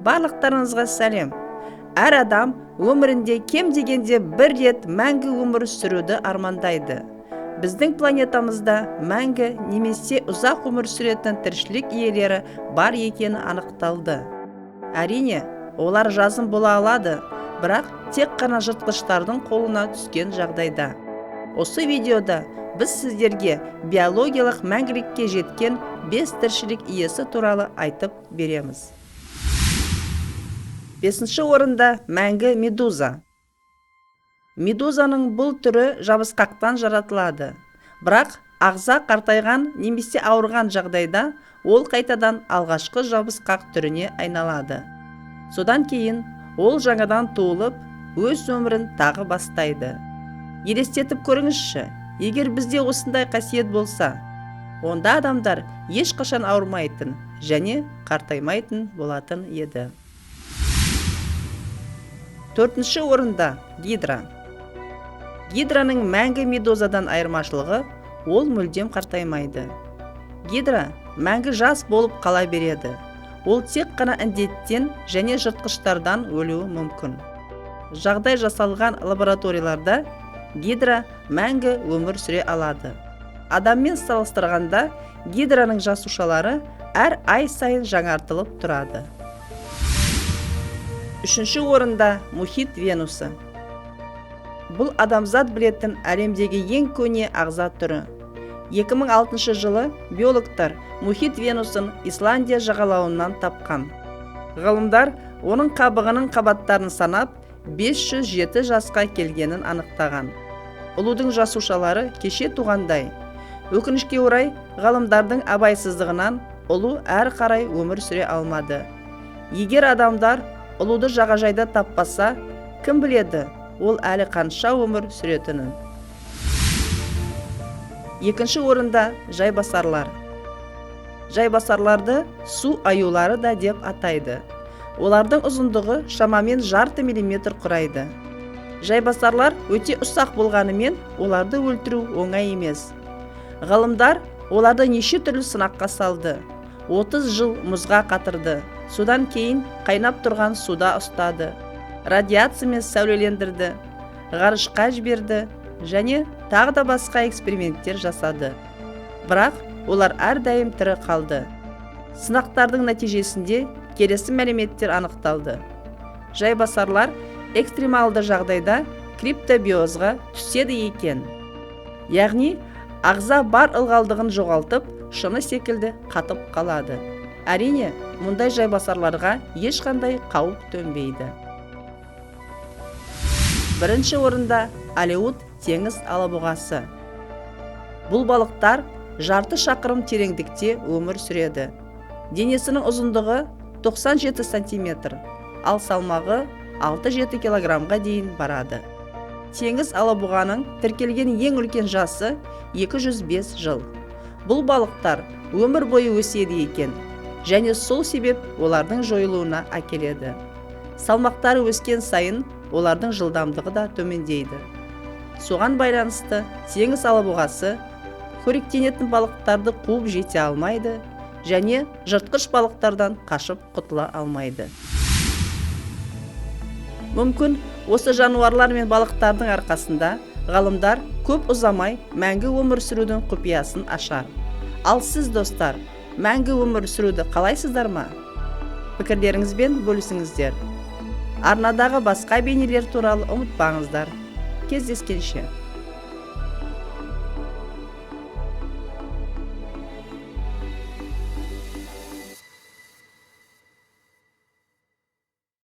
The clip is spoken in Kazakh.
Барлықтарыңызға сәлем. Әр адам өмірінде кем дегенде бір рет мәңгі өмір сүруді армандайды. Біздің планетамызда мәңгі немесе ұзақ өмір сүретін тіршілік иелері бар екені анықталды. Әрине, олар жазым бола алады, бірақ тек қана жыртқыштардың қолына түскен жағдайда. Осы видеода біз сіздерге биологиялық мәңгілікке жеткен 5 тіршілік иесі туралы айтып береміз. 5-ші орында мәңгі медуза. Медузаның бұл түрі жабысқақтан жаратылады. Бірақ ағза қартайған немесе ауырған жағдайда ол қайтадан алғашқы жабысқақ түріне айналады. Содан кейін ол жаңадан туылып, өз өмірін тағы бастайды. Елестетіп көріңізші, егер бізде осындай қасиет болса, онда адамдар ешқашан ауырмайтын және қартаймайтын болатын еді. 4-ші орында гидра. Гидраның мәңгі медузадан айырмашылығы, ол мүлдем қартаймайды. Гидра мәңгі жас болып қала береді. Ол тек қана індеттен және жыртқыштардан өлуі мүмкін. Жағдай жасалған лабораторияларда гидра мәңгі өмір сүре алады. Адаммен салыстырғанда гидраның жасушалары әр ай сайын жаңартылып тұрады. 3-ші орында мұхит венусы. Бұл адамзат білетін әлемдегі ең көне ағза түрі. 2006 жылы биологтар мұхит венусын Исландия жағалауынан тапқан. Ғалымдар оның қабығының қабаттарын санап 507 жасқа келгенін анықтаған. Ұлудың жасушалары кеше туғандай. Өкінішке орай, ғалымдардың абайсыздығынан ұлу әр қарай өмір сүре алмады. Егер адамдар ұлуды жағажайда таппаса, кім біледі, ол әлі қанша өмір сүретінін. 2-ші орында жайбасарлар. Жайбасарларды су аюлары да деп атайды. Олардың ұзындығы шамамен жарты миллиметр құрайды. Жайбасарлар өте ұсақ болғанымен, оларды өлтіру оңай емес. Ғалымдар оларды неше түрлі сынаққа салды. 30 жыл мұзға қатырды. Содан кейін қайнап тұрған суда ұстады. Радиациямен сәулелендірді, ғарышқа жіберді және тағы да басқа эксперименттер жасады. Бірақ олар әрдайым тірі қалды. Сынақтардың нәтижесінде келесі мәліметтер анықталды. Жайбасарлар экстремалды жағдайда криптобиозға түседі екен. Яғни, ағза бар ылғалдығын жоғалтып, шыны секілді қатып қалады. Әрине, мұндай жайбасарларға ешқандай қауіп төнбейді. 1-ші орында алеут теңіз алабұғасы. Бұл балықтар жарты шақырым тереңдікте өмір сүреді. Денесінің ұзындығы 97 сантиметр, ал салмағы 6-7 килограммға дейін барады. Теңіз алабұғаның тіркелген ең үлкен жасы 205 жыл. Бұл балықтар өмір бойы өседі екен, және сол себеп олардың жойылуына әкеледі. Салмақтары өскен сайын олардың жылдамдығы да төмендейді. Соған байланысты теңіз алабұғасы қоректенетін балықтарды қуып жете алмайды және жыртқыш балықтардан қашып құтыла алмайды. Мүмкін, осы жануарлар мен балықтардың арқасында ғалымдар көп ұзамай мәңгі өмір сүрудің құпиясын ашар. Ал сіз, достар, мәңгі өмір сүруді қалайсыздар ма? Пікірлеріңізбен бөлісіңіздер. Арнадағы басқа бейнелер туралы ұмытпаңыздар. Кездескенше.